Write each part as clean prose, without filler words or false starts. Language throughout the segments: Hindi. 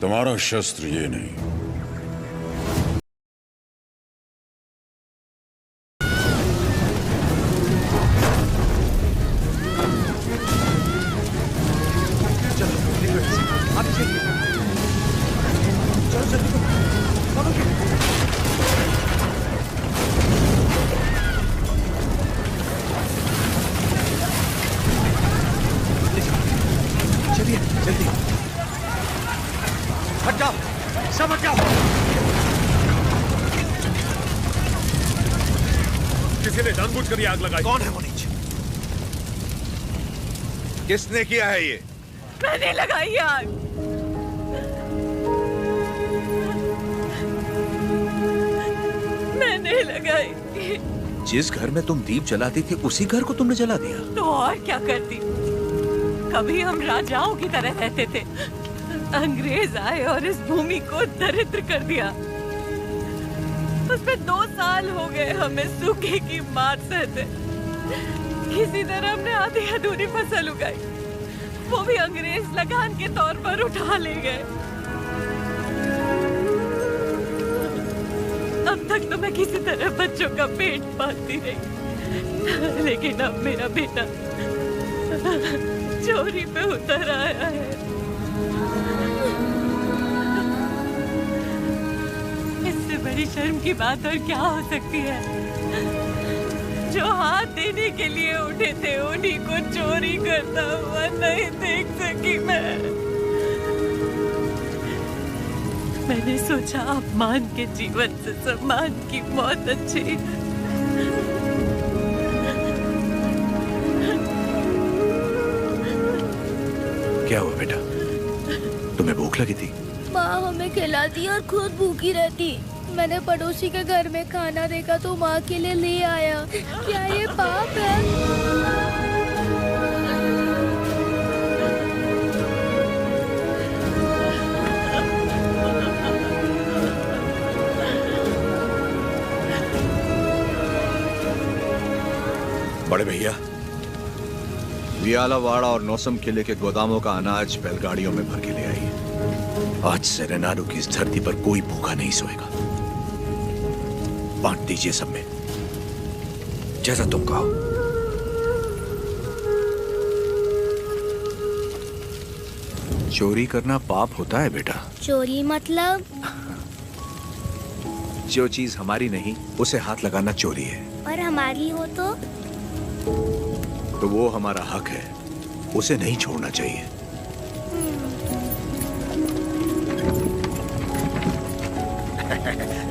तुम्हारा शस्त्र ये नहीं। आग लगाई। कौन है वो नीचे? किसने किया है ये? मैंने लगाई आग। मैंने लगाई। जिस घर में तुम दीप जलाती थी उसी घर को तुमने जला दिया? तो और क्या करती? कभी हम राजाओं की तरह रहते थे, अंग्रेज आए और इस भूमि को दरिद्र कर दिया। उसमें 2 साल हो गए हमें सूखे की मार सहते। किसी तरह हमने आधी अधूरी फसल उगाई, वो भी अंग्रेज लगान के तौर पर उठा ले गए। अब तक तो मैं किसी तरह बच्चों का पेट पालती रही, लेकिन अब मेरा बेटा चोरी पे उतर आया है। इससे बड़ी शर्म की बात और क्या हो सकती है? जो हाथ देने के लिए उठे थे उन्हीं को चोरी करता हुआ नहीं देख सकी मैं। मैंने सोचा अपमान के जीवन से सम्मान की मौत अच्छी। क्या हुआ बेटा? तुम्हें भूख लगी थी? माँ हमें खिलाती और खुद भूखी रहती। मैंने पड़ोसी के घर में खाना देखा तो माँ के लिए ले आया। क्या ये पाप है? बड़े भैया, वियालावाड़ा और नौसम किले के गोदामों का अनाज बैलगाड़ियों में भर के ले आई। आज से रेनाडू की इस धरती पर कोई भूखा नहीं सोएगा। बांट दीजिए सब में, जैसा तुम कहो। चोरी करना पाप होता है बेटा। चोरी मतलब? जो चीज हमारी नहीं उसे हाथ लगाना चोरी है। और हमारी हो तो वो हमारा हक है, उसे नहीं छोड़ना चाहिए।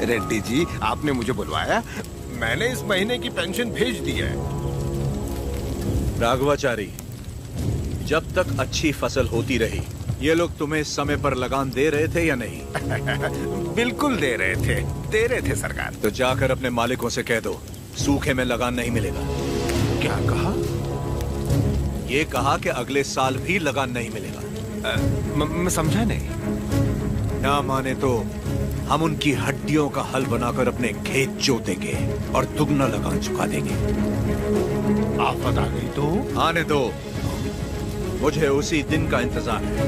रेड्डी जी, आपने मुझे बुलवाया? मैंने इस महीने की पेंशन भेज दी है। राघवाचारी, जब तक अच्छी फसल होती रही ये लोग तुम्हें समय पर लगान दे रहे थे या नहीं? बिल्कुल दे रहे थे सरकार। तो जाकर अपने मालिकों से कह दो सूखे में लगान नहीं मिलेगा। क्या कहा? ये कहा कि अगले साल भी लगान नहीं मिलेगा। मैं समझा नहीं। ना माने तो हम उनकी हड्डियों का हल बनाकर अपने खेत जोतेंगे और दुगना लगान चुका देंगे। आफत आ गई तो? आने दो, मुझे उसी दिन का इंतजार है।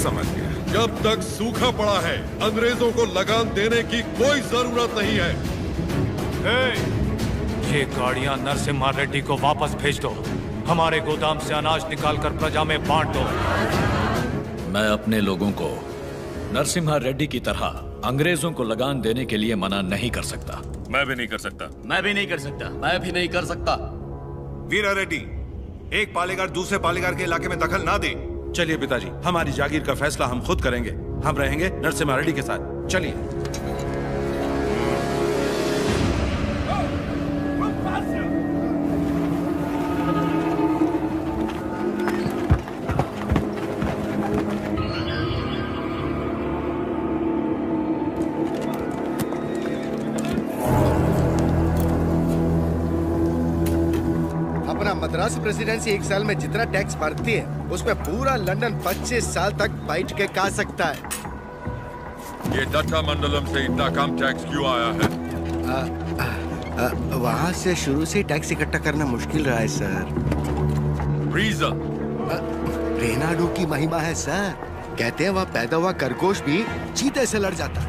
समझ गया। जब तक सूखा पड़ा है अंग्रेजों को लगान देने की कोई जरूरत नहीं है। ये गाड़ियां नरसिम्हा रेड्डी को वापस भेज दो। हमारे गोदाम से अनाज निकालकर प्रजा में बांट दो। मैं अपने लोगों को नरसिम्हा रेड्डी की तरह अंग्रेजों को लगान देने के लिए मना नहीं कर सकता। मैं भी नहीं कर सकता। मैं भी नहीं कर सकता। मैं भी नहीं कर सकता। वीरा रेड्डी, एक पालेगार दूसरे पालेगार के इलाके में दखल ना दे। चलिए पिताजी, हमारी जागीर का फैसला हम खुद करेंगे। हम रहेंगे नरसिम्हा रेड्डी के साथ। चलिए। मद्रास प्रेसिडेंसी 1 साल में जितना टैक्स भरती है उसमें पूरा लंदन 25 साल तक बैठ के खा सकता है। ये दत्ता मंडलम से इतना कम टैक्स क्यों आया है? वहाँ से शुरू से टैक्स इकट्ठा करना मुश्किल रहा है सर। रीजन। रेनाडू की महिमा है सर। कहते हैं वह पैदा हुआ खरगोश भी चीते से लड़ जाता।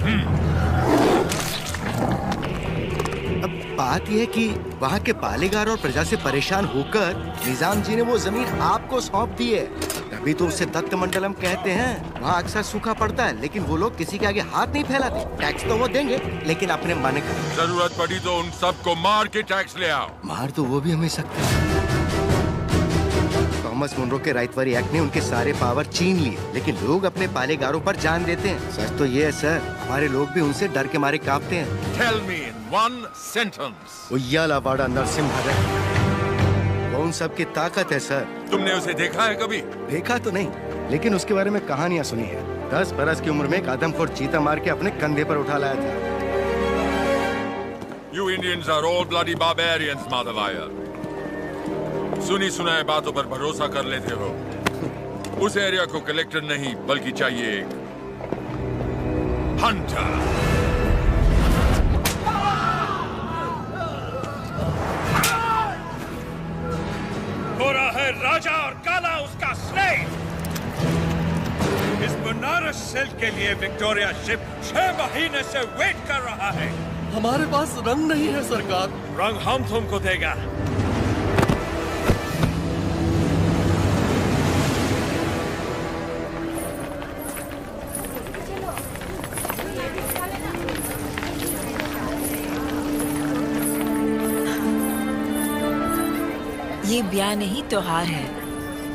अब बात यह है कि वहाँ के पालेगार और प्रजा से परेशान होकर निजाम जी ने वो जमीन आपको सौंप दी है। तभी तो उसे दत्त मंडलम कहते हैं। वहाँ अक्सर सूखा पड़ता है, लेकिन वो लोग किसी के आगे हाथ नहीं फैलाते। टैक्स तो वो देंगे, लेकिन अपने मन का। जरूरत पड़ी तो उन सबको मार के टैक्स ले आओ। मार तो वो भी हमें सकते हैं। थॉमस मुनरो के राइटवरी एक्ट ने उनके सारे पावर छीन लिए, लेकिन लोग अपने पालेगारों पर जान देते हैं। सच तो ये है सर, हमारे लोग भी उनसे डर के मारे कांपते हैं। Tell me in one sentence. उయ్యాలవాడ Narasimha Reddy, वो उन सब की ताकत है सर। तुमने उसे देखा है कभी? देखा तो नहीं, लेकिन उसके बारे में कहानियां सुनी है। 10 बरस की उम्र में एक आदमखोर चीता मार के अपने कंधे पर उठा लाया था। You Indians are all bloody barbarians, Madhavaya. सुनी सुनाए बातों पर भरोसा कर लेते हो। उस एरिया को कलेक्टर नहीं, बल्कि चाहिए एक हंटर। गोरा है राजा और काला उसका स्लेव। इस बनारस सिल्क के लिए विक्टोरिया शिप 6 महीने से वेट कर रहा है। हमारे पास रंग नहीं है सरकार। रंग हम तुमको देगा। ये ब्याह नहीं त्योहार है,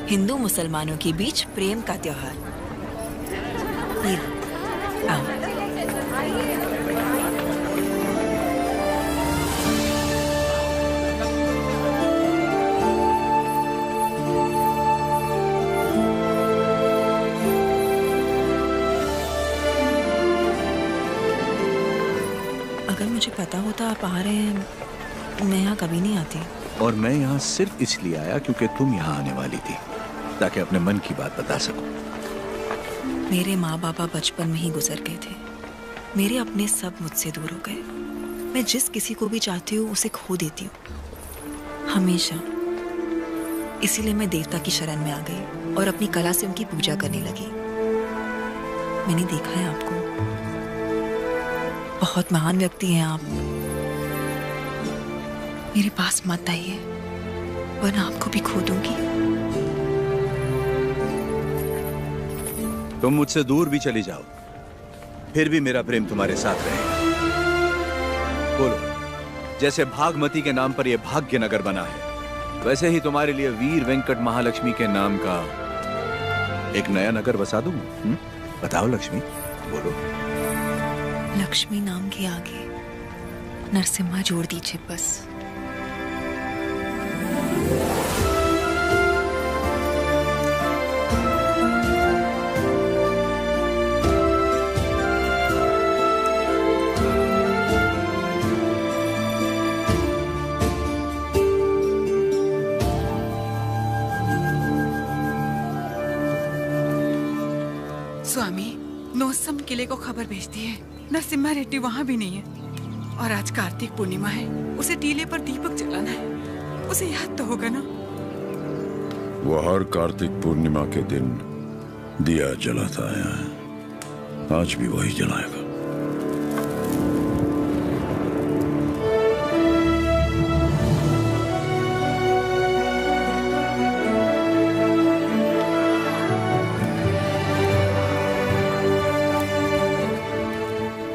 हिंदू मुसलमानों के बीच प्रेम का त्योहार। ये आओ। अगर मुझे पता होता आप आ रहे हैं, मैं यहाँ कभी नहीं आती। और मैं यहाँ सिर्फ इसलिए आया क्योंकि तुम यहाँ आने वाली थी, ताकि अपने मन की बात बता सकूं। मेरे माँ बाबा बचपन में ही गुजर गए थे। मेरे अपने सब मुझसे दूर हो गए। मैं जिस किसी को भी चाहती हूँ उसे खो देती हूँ, हमेशा। इसीलिए मैं देवता की शरण में आ गई और अपनी कला से उनकी पूजा करने लगी। मैंने देखा है आपको, बहुत महान व्यक्ति हैं आप। मेरे पास मत आइए, वरना आपको भी खो दूंगी। तुम मुझसे दूर भी चली जाओ, फिर भी मेरा प्रेम तुम्हारे साथ रहेगा। बोलो, जैसे भागमती के नाम पर यह भाग्यनगर बना है, वैसे ही तुम्हारे लिए वीर वेंकट महालक्ष्मी के नाम का एक नया नगर बसा दूं। बताओ लक्ष्मी, बोलो। लक्ष्मी नाम के आगे नरसिम्हा जोड़ दीजिए बस। स्वामी, नोसम किले को खबर भेजती है, नरसिम्हा रेड्डी वहाँ भी नहीं है। और आज कार्तिक पूर्णिमा है, उसे टीले पर दीपक जलाना है। उसे याद तो होगा ना? वो हर कार्तिक पूर्णिमा के दिन दिया जलाता आया है, आज भी वही जलाएगा।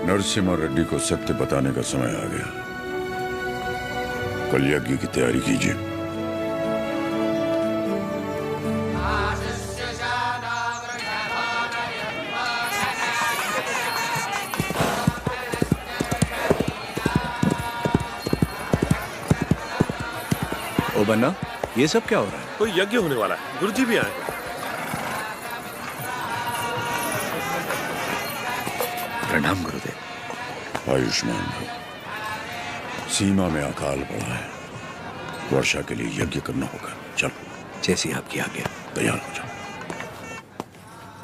नरसिम्हा रेड्डी को सत्य बताने का समय आ गया। कल यज्ञ की तैयारी कीजिए। ओ बन्ना, ये सब क्या हो रहा है? कोई यज्ञ होने वाला है, गुरुजी भी आए। प्रणाम गुरुदेव। आयुष्मान भव। सीमा में अकाल पड़ा है, वर्षा के लिए यज्ञ करना होगा। चलो, जैसी आपकी आज्ञा। तैयार हो जाओ।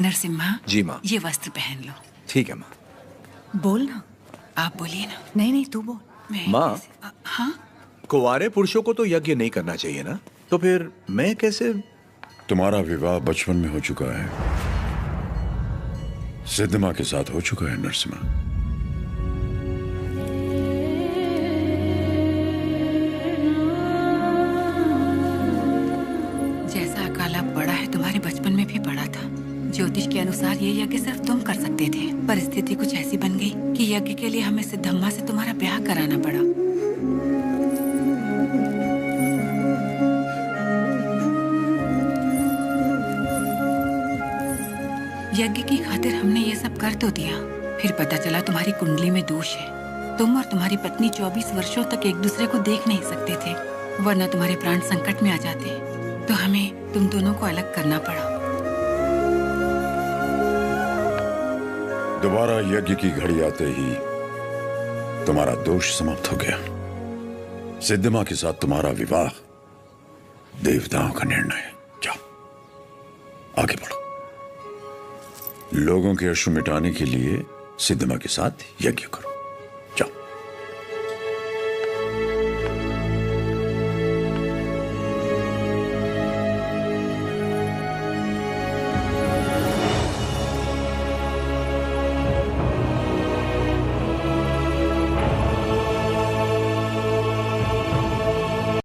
नरसिम्हा जी माँ। ये वस्त्र पहन लो। ठीक है माँ। बोल ना, आप बोलिए ना। नहीं तू बोल। माँ, हाँ, कुंवारे पुरुषों को तो यज्ञ नहीं करना चाहिए ना, तो फिर मैं कैसे तुम्हारा विवाह बचपन में हो चुका है, सिद्धमा के साथ हो चुका है नरसिम्हा। जैसा अकाला पड़ा है तुम्हारे बचपन में भी पड़ा था। ज्योतिष के अनुसार ये यज्ञ सिर्फ तुम कर सकते थे, परिस्थिति कुछ ऐसी बन गई कि यज्ञ के लिए हमें सिद्धम्मा से तुम्हारा ब्याह कराना पड़ा। यज्ञ की खातिर हमने ये सब कर तो दिया, फिर पता चला तुम्हारी कुंडली में दोष है। तुम और तुम्हारी पत्नी 24 वर्षों तक एक दूसरे को देख नहीं सकते थे, वरना तुम्हारे प्राण संकट में आ जाते। तो हमें तुम दोनों को अलग करना पड़ा। दोबारा यज्ञ की घड़ी आते ही तुम्हारा दोष समाप्त हो गया। सिद्धमा के साथ तुम्हारा विवाह देवताओं का निर्णय है। जाओ आगे बढ़ो। लोगों के अश्रु मिटाने के लिए सिद्धमा के साथ यज्ञ करो।